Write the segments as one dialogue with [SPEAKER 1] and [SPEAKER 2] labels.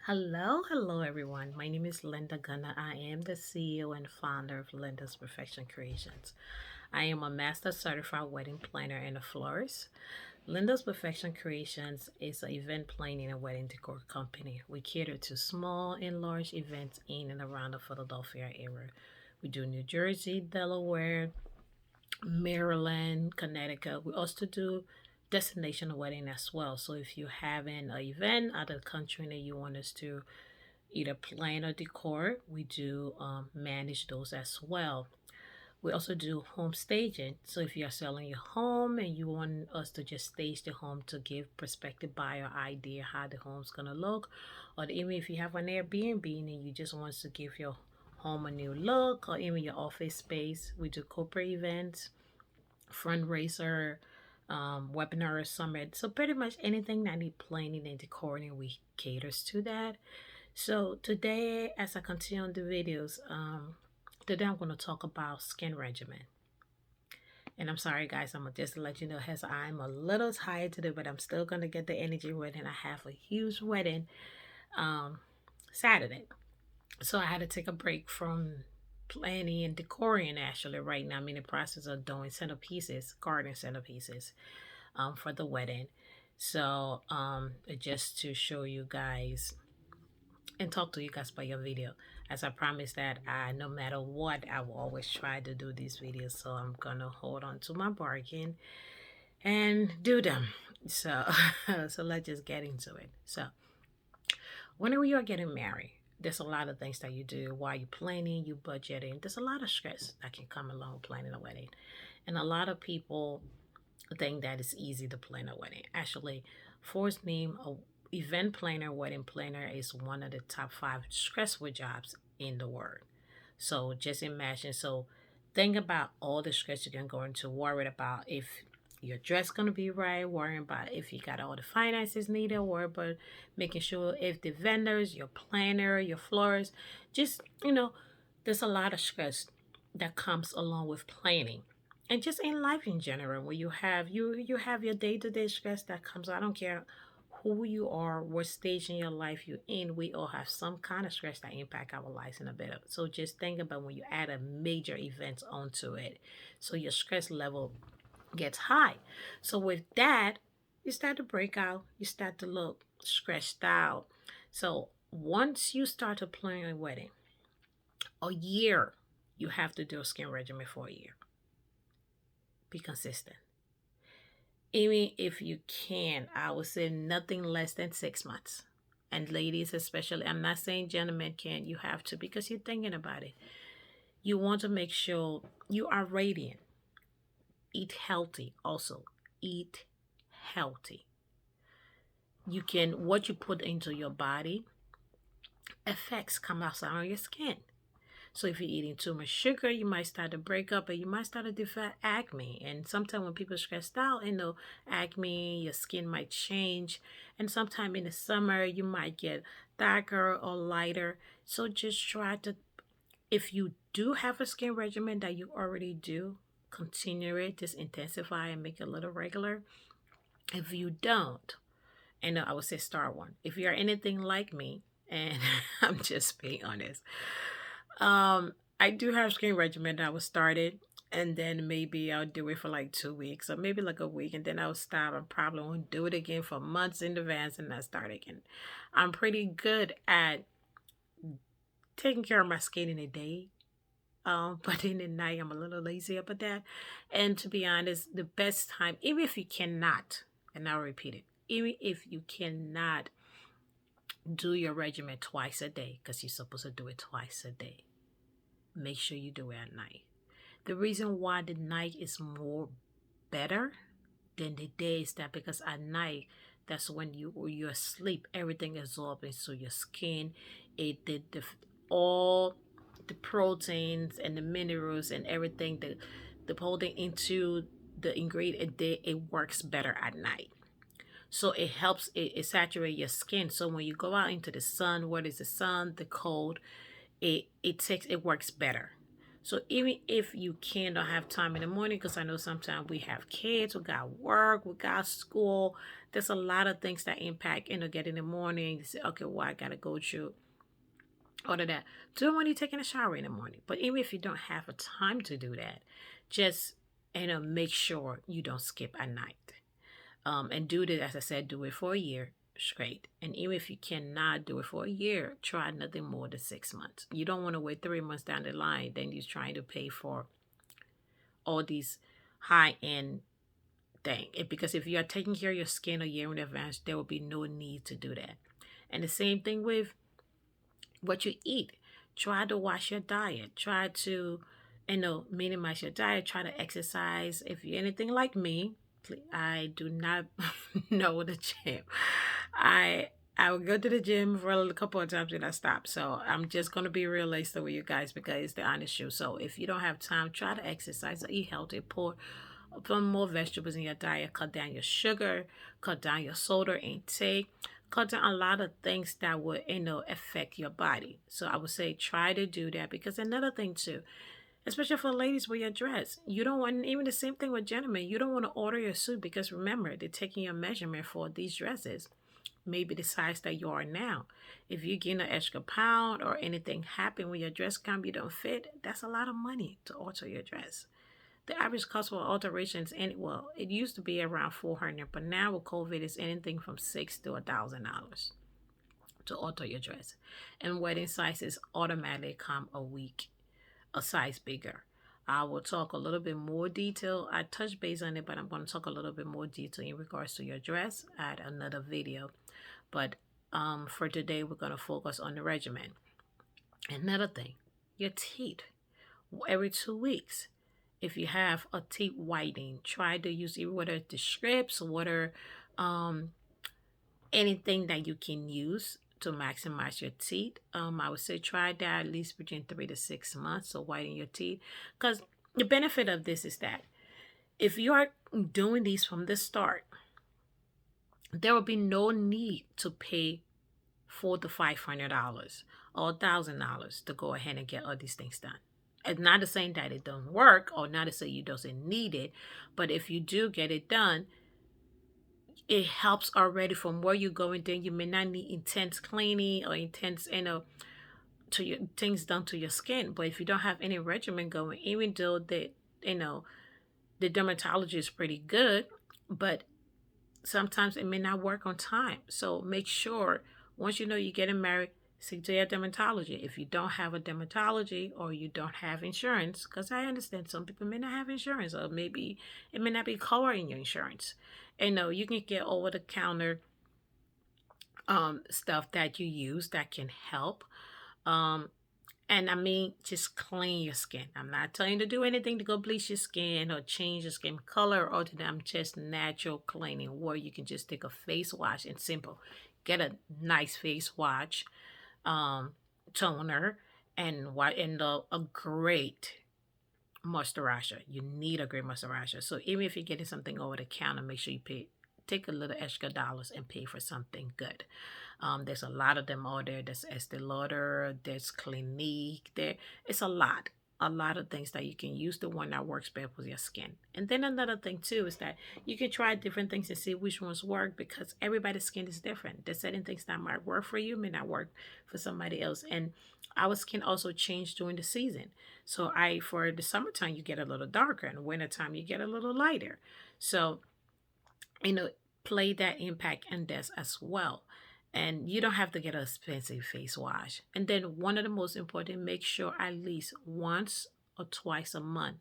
[SPEAKER 1] Hello everyone. My name is Linda Gunner. I am the CEO and founder of Linda's Perfection Creations. I am a master certified wedding planner and a florist. Linda's Perfection Creations is an event planning and wedding decor company. We cater to small and large events in and around the Philadelphia area. We do New Jersey, Delaware, Maryland, Connecticut. We also do destination wedding as well. So if you have an event out of the country that you want us to either plan or decor, we do manage those as well. We also do home staging. So if you're selling your home and you want us to just stage the home to give prospective buyer idea how the home's gonna look, or even if you have an Airbnb and you just want us to give your home a new look, or even your office space, we do corporate events, fundraiser, webinar, summit. So pretty much anything that need planning and decorating, we caters to that. So today, as I continue on the videos, today I'm going to talk about skin regimen. And I'm sorry, guys, I'm gonna just let you know, as I'm a little tired today, but I'm still gonna get the energy ready. And I have a huge wedding Saturday, so I had to take a break from planning and decorating. Actually, right now I'm in the process of doing centerpieces, garden centerpieces, for the wedding. So just to show you guys and talk to you guys by your video. As I promised that no matter what, I will always try to do these videos. So I'm gonna hold on to my bargain and do them. So so let's just get into it. So whenever you are getting married, there's a lot of things that you do while you're planning, you budgeting. There's a lot of stress that can come along with planning a wedding. And a lot of people think that it's easy to plan a wedding. Actually, Ford's name a event planner, wedding planner is one of the top 5 stressful jobs in the world. So just imagine. So think about all the stress you can go into, worried about if your dress gonna be right, worrying about if you got all the finances needed, worry about making sure if the vendors, your planner, your florist, just there's a lot of stress that comes along with planning. And just in life in general, where you have your day-to-day stress that comes. I don't care who you are, what stage in your life you're in, we all have some kind of stress that impact our lives in a bit of. So just think about when you add a major event onto it. So your stress level gets high. So with that, you start to break out, you start to look stressed out. So once you start to plan a wedding, a year, you have to do a skin regimen for a year. Be consistent. Even if you can, I would say nothing less than 6 months. And ladies, especially, I'm not saying gentlemen can't, you have to, because you're thinking about it. You want to make sure you are radiant. Eat healthy also. Eat healthy. What you put into your body, effects come outside on your skin. So if you're eating too much sugar, you might start to break up, and you might start to develop acne. And sometimes when people are stressed out, acne, your skin might change. And sometimes in the summer, you might get darker or lighter. So just try to, if you do have a skin regimen that you already do, continue it, just intensify and make it a little regular. If you don't, and I would say start one. If you're anything like me, and I'm just being honest, I do have skin regimen that was started, and then maybe I'll do it for like 2 weeks or maybe like a week, and then I'll stop. I probably won't do it again for months in advance, and I start again. I'm pretty good at taking care of my skin in a day. But in the night, I'm a little lazy about that. And to be honest, the best time, even if you cannot, and I'll repeat it, even if you cannot do your regimen twice a day, because you're supposed to do it twice a day, make sure you do it at night. The reason why the night is more better than the day is that because at night, that's when you're asleep, everything absorbs into your skin. All the proteins and the minerals and everything, the holding into the ingredient, it works better at night. So it helps it saturate your skin. So when you go out into the sun, what is the sun, the cold, it works better. So even if you can don't have time in the morning, because I know sometimes we have kids, we got work, we got school. There's a lot of things that impact, get in the morning. You say, okay, well, I gotta go through all of that. Do it when you're taking a shower in the morning. But even if you don't have a time to do that, just make sure you don't skip a night. And do this, as I said, do it for a year straight. And even if you cannot do it for a year, try nothing more than 6 months. You don't want to wait 3 months down the line, then you're trying to pay for all these high end thing. Because if you are taking care of your skin a year in advance, there will be no need to do that. And the same thing with what you eat. Try to watch your diet. Try to, minimize your diet. Try to exercise. If you're anything like me, I do not know the gym. I I would go to the gym for a couple of times and I stop. So I'm just gonna be realistic with you guys because it's the honest truth. So if you don't have time, try to exercise or eat healthy. Put more vegetables in your diet. Cut down your sugar. Cut down your soda intake. Cut down a lot of things that would affect your body. So I would say try to do that because another thing too, especially for ladies with your dress. You don't want, even the same thing with gentlemen, you don't want to order your suit because remember, they're taking your measurement for these dresses. Maybe the size that you are now. If you gain an extra pound or anything happen when your dress come, you don't fit, that's a lot of money to alter your dress. The average cost for alterations, and well, it used to be around 400, but now with COVID, it's anything from $6 to $1,000 to alter your dress. And wedding sizes automatically come a size bigger. I will talk a little bit more detail. I touched base on it, but I'm going to talk a little bit more detail in regards to your dress at another video. But for today, we're going to focus on the regimen. Another thing, your teeth. Every 2 weeks, if you have a teeth whitening, try to use it, whether the strips, whether um, anything that you can use to maximize your teeth. I would say try that at least between 3 to 6 months to whiten your teeth. Because the benefit of this is that if you are doing these from the start, there will be no need to pay $400 to $500 or $1,000 to go ahead and get all these things done. It's not to say that it don't work or not to say you doesn't need it, but if you do get it done, it helps already from where you're going. Then you may not need intense cleaning or intense, to your things done to your skin. But if you don't have any regimen going, even though you know, the dermatology is pretty good, but sometimes it may not work on time. So make sure once you know you're getting married, see to your dermatology. If you don't have a dermatology or you don't have insurance, because I understand some people may not have insurance or maybe it may not be covering your insurance. You can get over the counter stuff that you use that can help. Um, and I mean, just clean your skin. I'm not telling you to do anything to go bleach your skin or change your skin color or to them. Just natural cleaning where you can just take a face wash and simple. Get a nice face wash, um, toner, and a great moisturizer. You need a great moisturizer. So even if you're getting something over the counter, make sure you take a little extra dollars and pay for something good. There's a lot of them out there. There's Estee Lauder, there's Clinique. It's a lot of things that you can use. The one that works best with your skin. And then another thing too is that you can try different things and see which ones work because everybody's skin is different. There's certain things that might work for you, may not work for somebody else. And our skin also change during the season. So for the summertime you get a little darker, and wintertime you get a little lighter. So you know, play that impact index as well. And you don't have to get an expensive face wash. And then one of the most important, make sure at least once or twice a month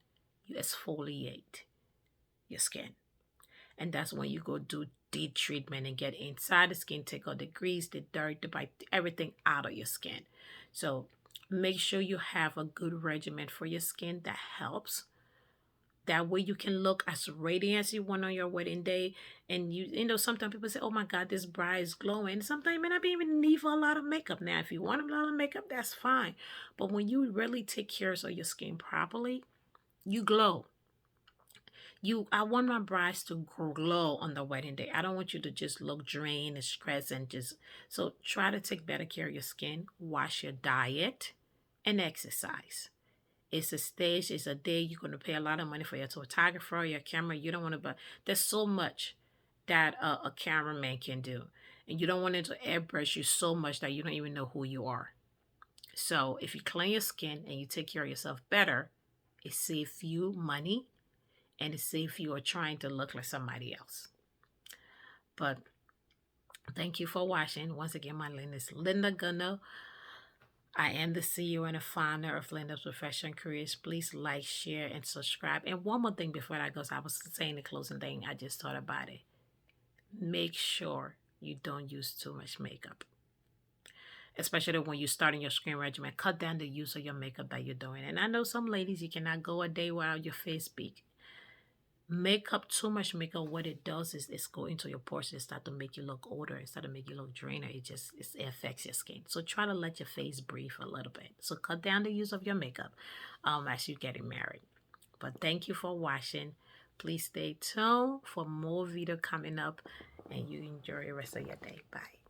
[SPEAKER 1] you exfoliate your skin. And that's when you go do deep treatment and get inside the skin, take all the grease, the dirt, the bite, everything out of your skin. So make sure you have a good regimen for your skin that helps. That way you can look as radiant as you want on your wedding day. And sometimes people say, oh my God, this bride is glowing. Sometimes you may not be even need for a lot of makeup. Now, if you want a lot of makeup, that's fine. But when you really take care of your skin properly, you glow. I want my brides to glow on the wedding day. I don't want you to just look drained and stressed so try to take better care of your skin, wash your diet, and exercise. It's a stage, it's a day. You're going to pay a lot of money for your photographer, your camera. You don't want to, but there's so much that a cameraman can do. And you don't want it to airbrush you so much that you don't even know who you are. So if you clean your skin and you take care of yourself better, it saves you money and it saves you trying to look like somebody else. But thank you for watching. Once again, my name is Linda Gunno. I am the CEO and the founder of Linda's Profession Careers. Please like, share, and subscribe. And one more thing before I go, so I was saying the closing thing, I just thought about it. Make sure you don't use too much makeup. Especially when you're starting your skin regimen. Cut down the use of your makeup that you're doing. And I know some ladies, you cannot go a day without your face big. Makeup, too much makeup, what it does is it's go into your pores and start to make you look older, instead of make you look drainer. It affects your skin. So try to let your face breathe a little bit. So cut down the use of your makeup as you're getting married. But thank you for watching. Please stay tuned for more video coming up, and you enjoy the rest of your day. Bye.